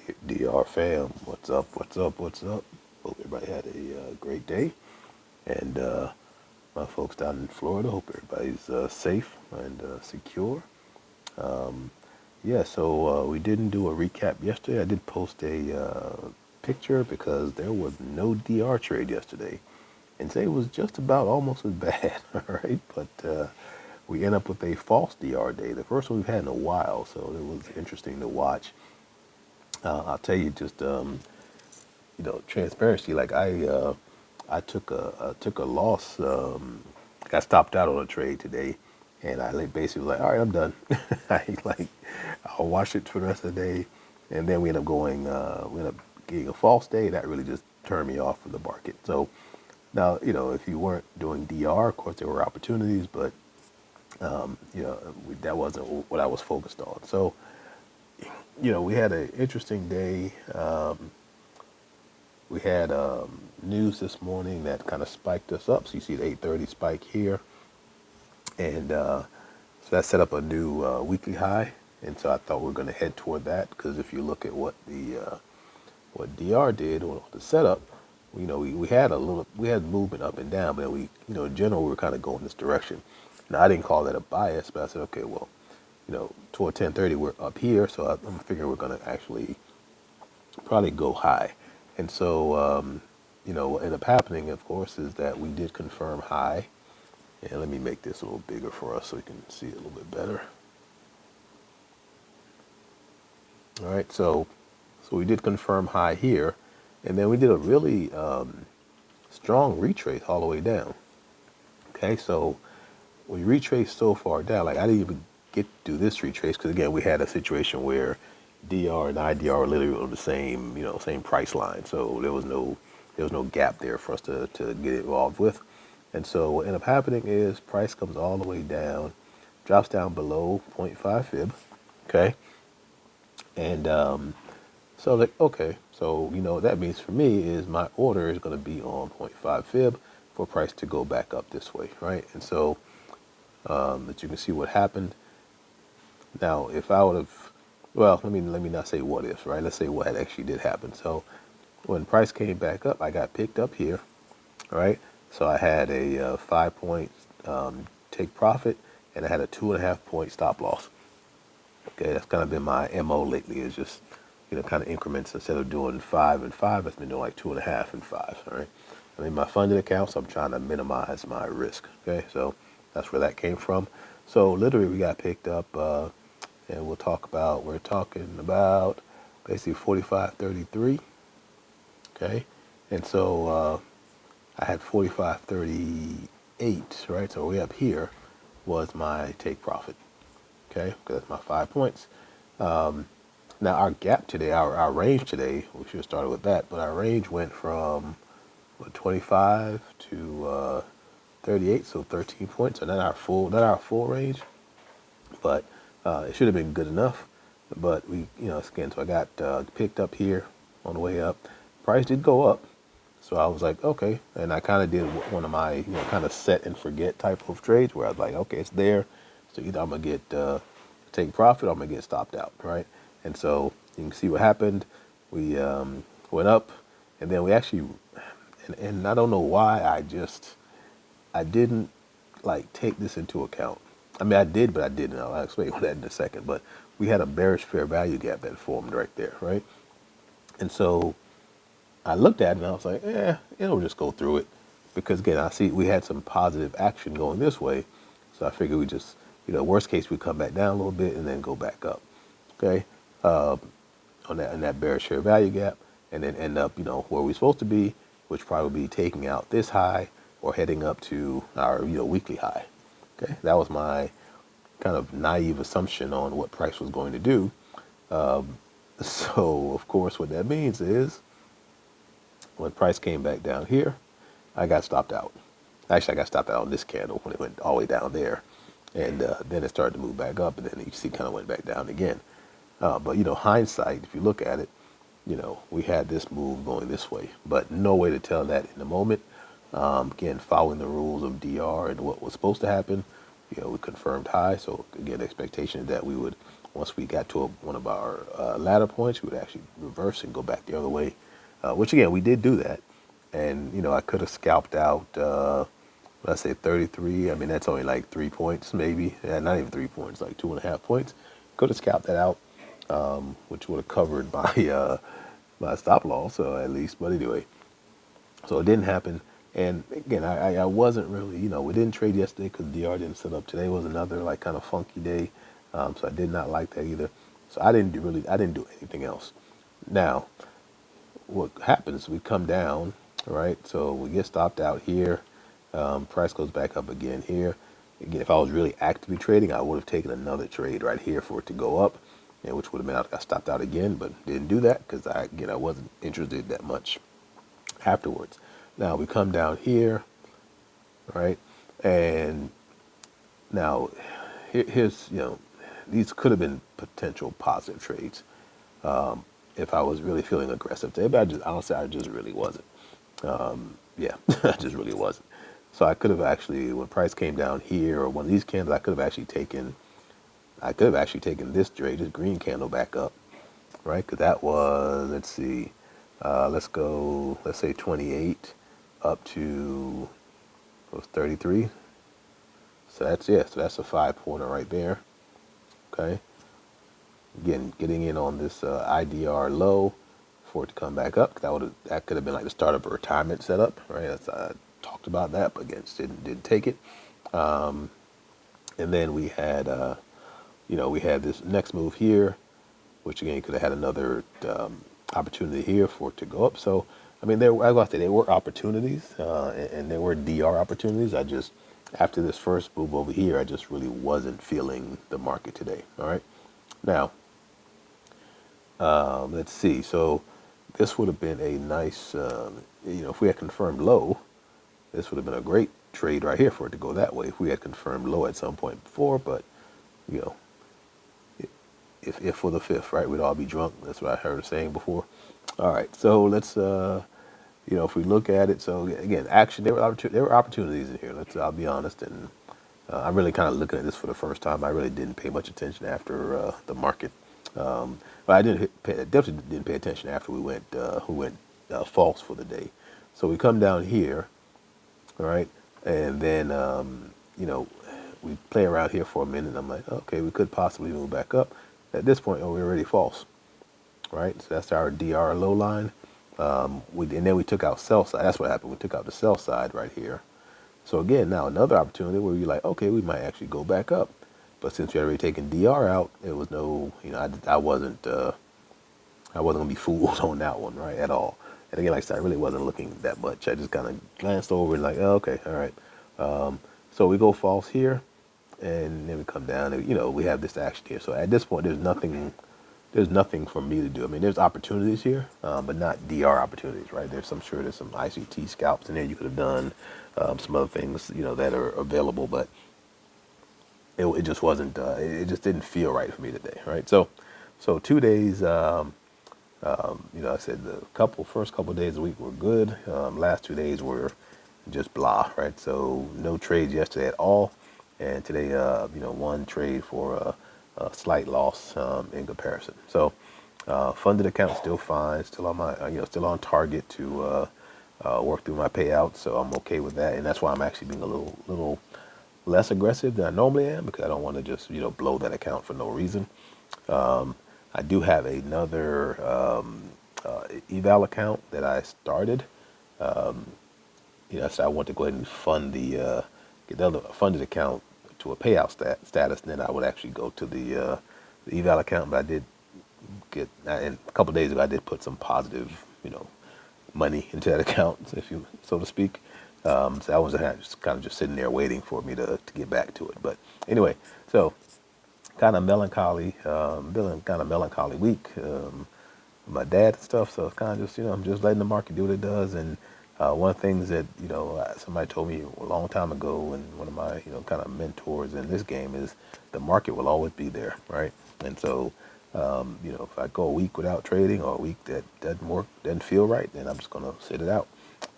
DR fam, what's up? What's up? What's up? Hope everybody had a great day. And my folks down in Florida, hope everybody's safe and secure. Um, so we didn't do a recap yesterday. I did post a picture because there was no DR trade yesterday. And today was just about almost as bad, all right? But we end up with a false DR day, the first one we've had in a while. So it was interesting to watch. I'll tell you just transparency. Like I took a loss. Got stopped out on a trade today, and I basically was like, all right, I'm done. I like I'll watch it for the rest of the day, and then we end up getting a false day that really just turned me off from the market. So now if you weren't doing DR, of course there were opportunities, but that wasn't what I was focused on. So we had an interesting day. We had news this morning that kind of spiked us up. So you see the 8:30 spike here, and so that set up a new weekly high. And so I thought we are going to head toward that because if you look at what DR did or the setup, we had we had movement up and down, but in general we were kind of going this direction. Now I didn't call that a bias, but I said, okay, well, toward 10:30 we're up here, so I'm figuring we're going to actually probably go high. And so, what ended up happening, of course, is that we did confirm high. And let me make this a little bigger for us so you can see it a little bit better. All right, so we did confirm high here, and then we did a really strong retrace all the way down. Okay, so we retraced so far down, like I didn't even get to do this retrace because again we had a situation where DR and IDR were literally on the same same price line, so there was no gap there for us to get involved with. And so what ended up happening is price comes all the way down, drops down below 0.5 fib, okay, and so like okay, so what that means for me is my order is going to be on 0.5 fib for price to go back up this way, right? And so that you can see what happened. Now, if I would have, well, let me not say what if, right? Let's say what actually did happen. So when price came back up, I got picked up here, right? So I had a 5 point take profit, and I had a 2.5 point stop loss. Okay, that's kind of been my MO lately. Is just kind of increments instead of doing 5 and 5. I've been doing like 2.5 and 5. All right. I mean, my funded accounts, I'm trying to minimize my risk. Okay, so that's where that came from. So literally, we got picked up, and we're talking about basically 45.33. Okay, and so I had 45.38, right? So way up here was my take profit. Okay, because that's my 5 points. Now our gap today, our range today, we should have started with that, but our range went from 25 to 38, so 13 points. So not our full range, but it should have been good enough. But we, again, so I got picked up here on the way up. Price did go up, so I was like, okay, and I kind of did one of my, kind of set and forget type of trades where I was like, okay, it's there, so either I'm gonna get take profit or I'm gonna get stopped out, right? And so you can see what happened. We went up, and then we actually, and I don't know why I didn't like take this into account. I mean, I did, but I didn't. I'll explain that in a second. But we had a bearish fair value gap that formed right there, right? And so I looked at it and I was like, it'll just go through it. Because again, I see we had some positive action going this way. So I figured we just, worst case, we come back down a little bit and then go back up. Okay. On that bearish fair value gap, and then end up, where we're supposed to be, which probably be taking out this high or heading up to our, weekly high. Okay. That was my kind of naive assumption on what price was going to do. So of course, what that means is when price came back down here, I got stopped out. Actually, I got stopped out on this candle when it went all the way down there. And then it started to move back up, and then you see kind of went back down again. But, hindsight, if you look at it, we had this move going this way, but no way to tell that in the moment. Again, following the rules of DR and what was supposed to happen, we confirmed high. So again, expectation is that we would once we got to one of our ladder points, we would actually reverse and go back the other way, which again, we did do that. And, I could have scalped out, let's say 33. I mean, that's only like 3 points, maybe. Yeah, not even 3 points, like 2.5 points. Could have scalped that out, which would have covered my stop loss, at least. But anyway, so it didn't happen. And again, I wasn't really, we didn't trade yesterday because DR didn't set up. Today was another like kind of funky day. So I did not like that either. So I didn't do anything else. Now, what happens, we come down, right? So we get stopped out here. Price goes back up again here. Again, if I was really actively trading, I would have taken another trade right here for it to go up, and which would have been I stopped out again, but didn't do that because I wasn't interested that much afterwards. Now we come down here, right? And now here's, these could have been potential positive trades if I was really feeling aggressive today, but I just really wasn't. Yeah, I just really wasn't. So I could have actually, when price came down here or one of these candles, I could have actually taken this trade, this green candle back up, right? Because that was, let's see, let's say 28 up to, it was 33. So that's a 5-pointer right there. Okay. Again, getting in on this IDR low for it to come back up. That could have been like the start of a retirement setup, right? I talked about that, but again, just didn't take it. And then we had, we had this next move here, which again could have had another opportunity here for it to go up. So I mean, there were opportunities, and there were DR opportunities. After this first move over here, I just really wasn't feeling the market today. All right, now let's see. So this would have been a nice, if we had confirmed low, this would have been a great trade right here for it to go that way. If we had confirmed low at some point before, but if for the fifth, right, we'd all be drunk. That's what I heard saying before. All right, so let's, if we look at it, so again, actually there were opportunities in here. I'll be honest, and I'm really kind of looking at this for the first time. I really didn't pay much attention after the market, but I definitely didn't pay attention after we went false for the day. So we come down here, all right, and then we play around here for a minute. I'm like, okay, we could possibly move back up. At this point, we're already false, right? So that's our DR low line. And then we took out sell side. That's what happened. We took out the sell side right here. So again, now another opportunity where you're like, okay, we might actually go back up. But since we had already taken DR out, it was no, I wasn't gonna be fooled on that one, right, at all. And again, like I said, I really wasn't looking that much. I just kind of glanced over and like, oh, okay, all right. So we go false here, and then we come down, and we have this action here. So at this point, there's nothing for me to do. I mean, there's opportunities here, but not DR opportunities, right? There's some ICT scalps in there. You could have done some other things, that are available, but it just wasn't. It just didn't feel right for me today, right? So 2 days. I said the first couple of days of the week were good. Last 2 days were just blah, right? So no trades yesterday at all, and today, one trade for a slight loss in comparison. So funded account still fine, still on my, still on target to work through my payouts. So I'm okay with that, and that's why I'm actually being a little less aggressive than I normally am, because I don't want to just blow that account for no reason. I do have another eval account that I started. So I want to go ahead and fund get the other funded account to a payout status, and then I would actually go to the eval account. But I did get, and a couple of days ago, I did put some positive, money into that account, so to speak. So I was just kind of just sitting there waiting for me to get back to it. But anyway, so kind of melancholy, week. My dad and stuff, so it's kind of just, I'm just letting the market do what it does. And one of the things that, somebody told me a long time ago, and one of my, kind of mentors in this game, is the market will always be there, right? And so, if I go a week without trading, or a week that doesn't feel right, then I'm just going to sit it out.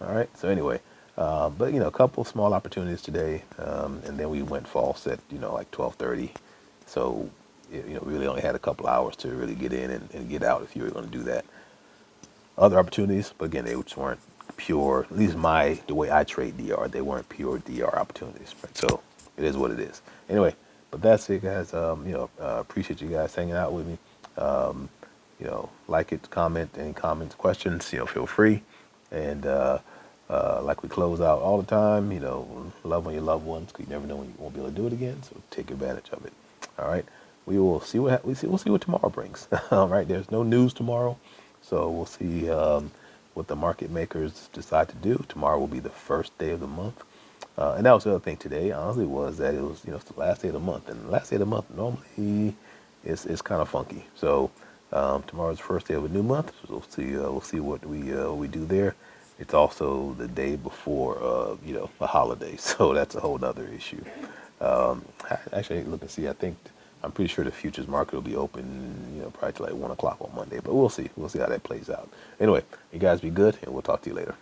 All right. So anyway, but, a couple small opportunities today, and then we went false at, like 12:30. So, really only had a couple hours to really get in and get out if you were going to do that. Other opportunities, but again, they just weren't pure. At least the way I trade DR, they weren't pure DR opportunities. Right? So it is what it is. Anyway, but that's it, guys. Appreciate you guys hanging out with me. Like it, comment, any comments, questions, feel free. And like we close out all the time, love on your loved ones, because you never know when you won't be able to do it again. So take advantage of it. All right. We will see we'll see what tomorrow brings. All right. There's no news tomorrow, so we'll see what the market makers decide to do. Tomorrow will be the first day of the month. And that was the other thing today, honestly, was that it was, it's the last day of the month. And the last day of the month normally is kind of funky. So tomorrow's the first day of a new month. So we'll see what we do there. It's also the day before, a holiday. So that's a whole other issue. Actually, look and see. I'm pretty sure the futures market will be open, probably till like 1 o'clock on Monday. But we'll see. We'll see how that plays out. Anyway, you guys be good, and we'll talk to you later.